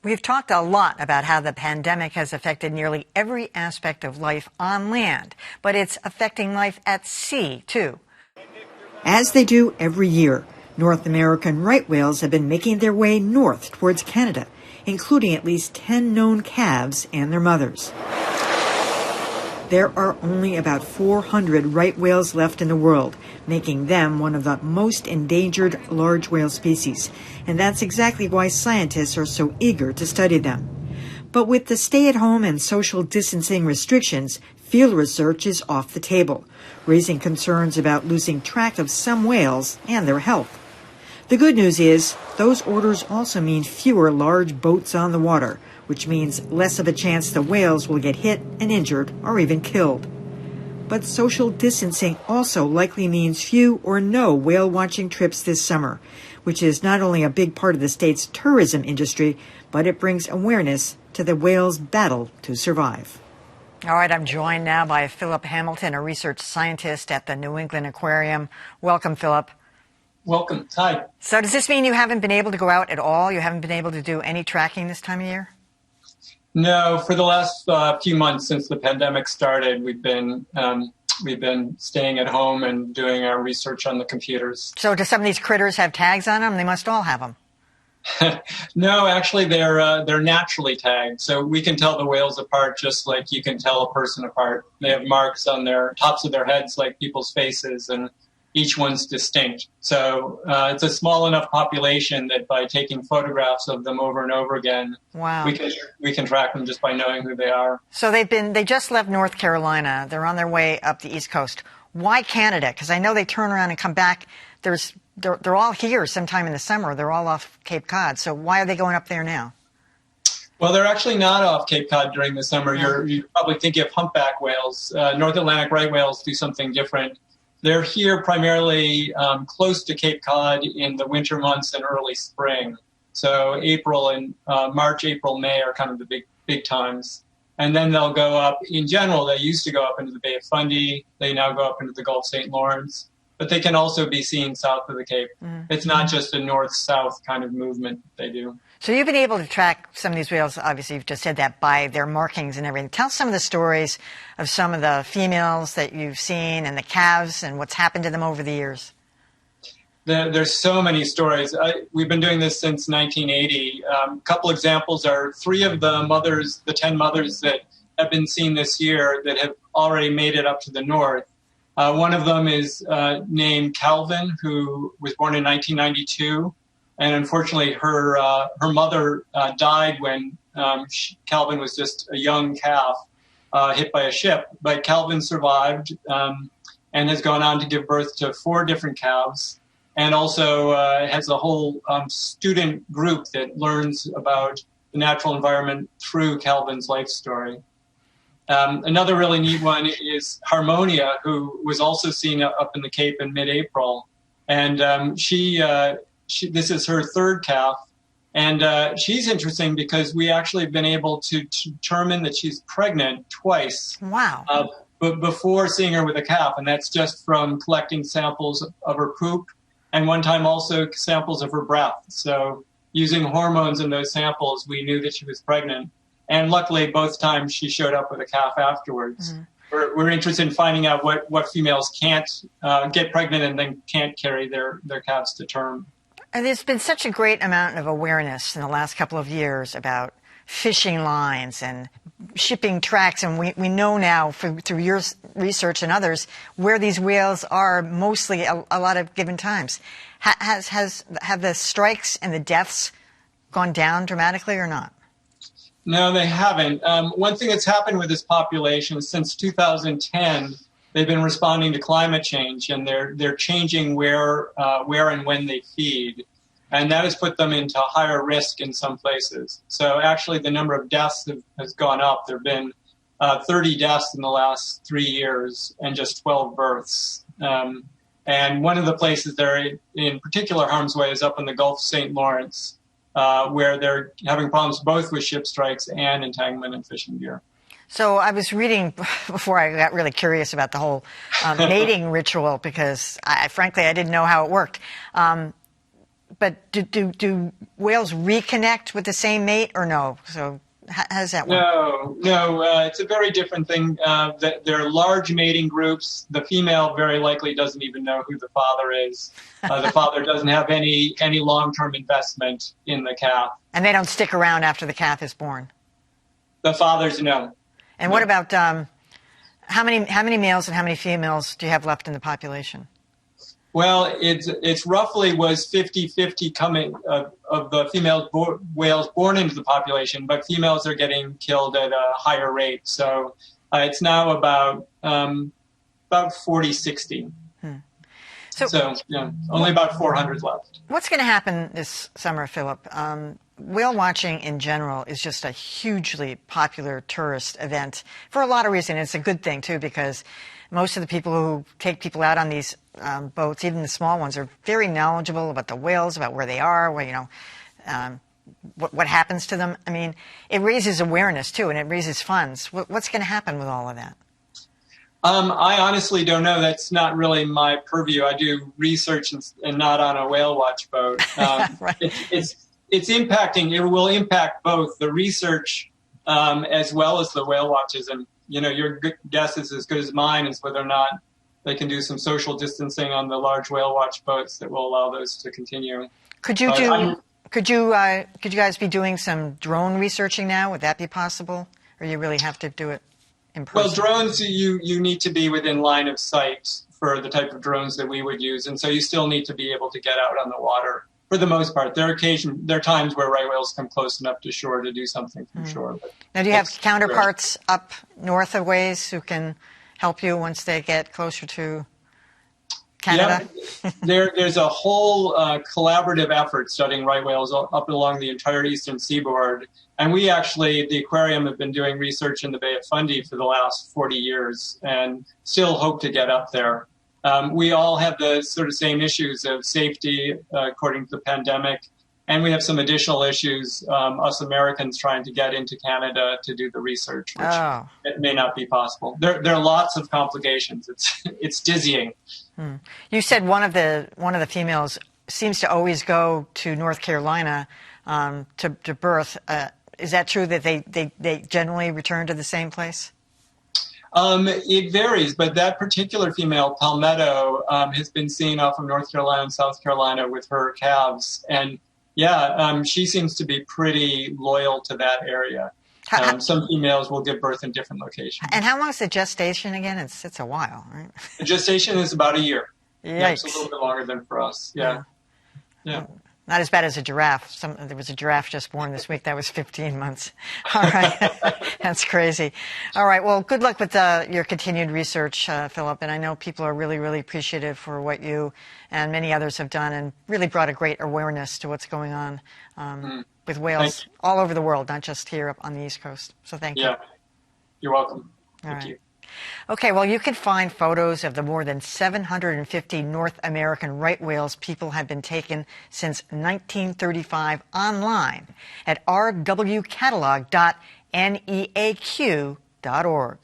We've talked a lot about how the pandemic has affected nearly every aspect of life on land, but it's affecting life at sea, too. As they do every year, North American right whales have been making their way north towards Canada, including at least 10 known calves and their mothers. There are only about 400 right whales left in the world, making them one of the most endangered large whale species. And that's exactly why scientists are so eager to study them. But with the stay-at-home and social distancing restrictions, field research is off the table, raising concerns about losing track of some whales and their health. The good news is those orders also mean fewer large boats on the water, which means less of a chance the whales will get hit and injured or even killed. But social distancing also likely means few or no whale-watching trips this summer, which is not only a big part of the state's tourism industry, but it brings awareness to the whales' battle to survive. All right, I'm joined now by Philip Hamilton, a research scientist at the New England Aquarium. Welcome, Philip. Welcome. Hi. So does this mean you haven't been able to go out at all? You haven't been able to do any tracking this time of year? No, for the last few months since the pandemic started, we've been staying at home and doing our research on the computers. So do some of these critters have tags on them? They must all have them. No, actually, they're naturally tagged, so we can tell the whales apart just like you can tell a person apart. They have marks on their tops of their heads like people's faces, and each one's distinct. So it's a small enough population that by taking photographs of them over and over again, wow, we can track them just by knowing who they are. So they just left North Carolina. They're on their way up the East Coast. Why Canada? Because I know they turn around and come back. They're all here sometime in the summer. They're all off Cape Cod. So why are they going up there now? Well, they're actually not off Cape Cod during the summer. You're probably thinking of humpback whales. North Atlantic right whales do something different. They're here primarily close to Cape Cod in the winter months and early spring. So April and March, April, May are kind of the big times. And then they'll go up, in general, they used to go up into the Bay of Fundy. They now go up into the Gulf St. Lawrence. But they can also be seen south of the Cape. Mm-hmm. It's not just a north-south kind of movement they do. So you've been able to track some of these whales, obviously you've just said that, by their markings and everything. Tell some of the stories of some of the females that you've seen and the calves and what's happened to them over the years. There's so many stories. We've been doing this since 1980. A couple examples are 3 of the 10 mothers that have been seen this year that have already made it up to the north. One of them is named Calvin, who was born in 1992. And unfortunately, her mother died when Calvin was just a young calf hit by a ship. But Calvin survived and has gone on to give birth to 4 different calves, and also has a whole student group that learns about the natural environment through Calvin's life story. Another really neat one is Harmonia, who was also seen up in the Cape in mid-April. And this is her 3rd calf. And she's interesting because we actually have been able to determine that she's pregnant twice. Wow. But before seeing her with a calf. And that's just from collecting samples of her poop, and one time also samples of her breath. So using hormones in those samples, we knew that she was pregnant. And luckily, both times she showed up with a calf afterwards. Mm-hmm. We're interested in finding out what females can't get pregnant and then can't carry their calves to term. And there's been such a great amount of awareness in the last couple of years about fishing lines and shipping tracks. And we know now through your research and others where these whales are mostly a lot of given times. Have the strikes and the deaths gone down dramatically or not? No, they haven't. One thing that's happened with this population since 2010, they've been responding to climate change, and they're changing where and when they feed, and that has put them into higher risk in some places. So actually, the number of deaths has gone up. There have been 30 deaths in the last 3 years, and just 12 births. And one of the places they're in particular harm's way is up in the Gulf St. Lawrence, where they're having problems both with ship strikes and entanglement and fishing gear. So I was reading before I got really curious about the whole mating ritual because, frankly, I didn't know how it worked. But do whales reconnect with the same mate or no? So how does that work? No, it's a very different thing. They're large mating groups. The female very likely doesn't even know who the father is. The father doesn't have any long-term investment in the calf. And they don't stick around after the calf is born? The fathers, no. And what about how many males and how many females do you have left in the population? Well, it's roughly was 50-50 coming of the female whales born into the population, but females are getting killed at a higher rate. So it's now about 40-60. So yeah, only about 400 left. What's going to happen this summer, Philip? Whale watching in general is just a hugely popular tourist event for a lot of reasons. It's a good thing, too, because most of the people who take people out on these boats, even the small ones, are very knowledgeable about the whales, about where they are, where, what happens to them. I mean, it raises awareness, too, and it raises funds. What's going to happen with all of that? I honestly don't know. That's not really my purview. I do research and not on a whale watch boat. Right. It's impacting. It will impact both the research as well as the whale watches. And your guess is as good as mine as whether or not they can do some social distancing on the large whale watch boats that will allow those to continue. Could you guys be doing some drone researching now? Would that be possible, or you really have to do it in person? Well, drones, you need to be within line of sight for the type of drones that we would use, and so you still need to be able to get out on the water. For the most part, there are times where right whales come close enough to shore to do something from shore. But now, do you have counterparts up north of ways who can help you once they get closer to Canada? Yeah, there's a whole collaborative effort studying right whales up along the entire eastern seaboard. And we actually, the aquarium, have been doing research in the Bay of Fundy for the last 40 years and still hope to get up there. We all have the sort of same issues of safety according to the pandemic, and we have some additional issues, us Americans trying to get into Canada to do the research, which it may not be possible. There are lots of complications. It's dizzying. You said one of the females seems to always go to North Carolina to birth. Is that true that they generally return to the same place? It varies, but that particular female, Palmetto, has been seen off of North Carolina and South Carolina with her calves. And she seems to be pretty loyal to that area. Some females will give birth in different locations. And how long is the gestation again? It's a while, right? The gestation is about a year. Yikes. Yeah, it's a little bit longer than for us. Yeah. Not as bad as a giraffe. There was a giraffe just born this week. That was 15 months. All right. That's crazy. All right. Well, good luck with your continued research, Philip. And I know people are really, really appreciative for what you and many others have done and really brought a great awareness to what's going on with whales all over the world, not just here up on the East Coast. So thank you. Yeah. You're welcome. Thank you. Okay, well, you can find photos of the more than 750 North American right whales people have been taken since 1935 online at rwcatalog.neaq.org.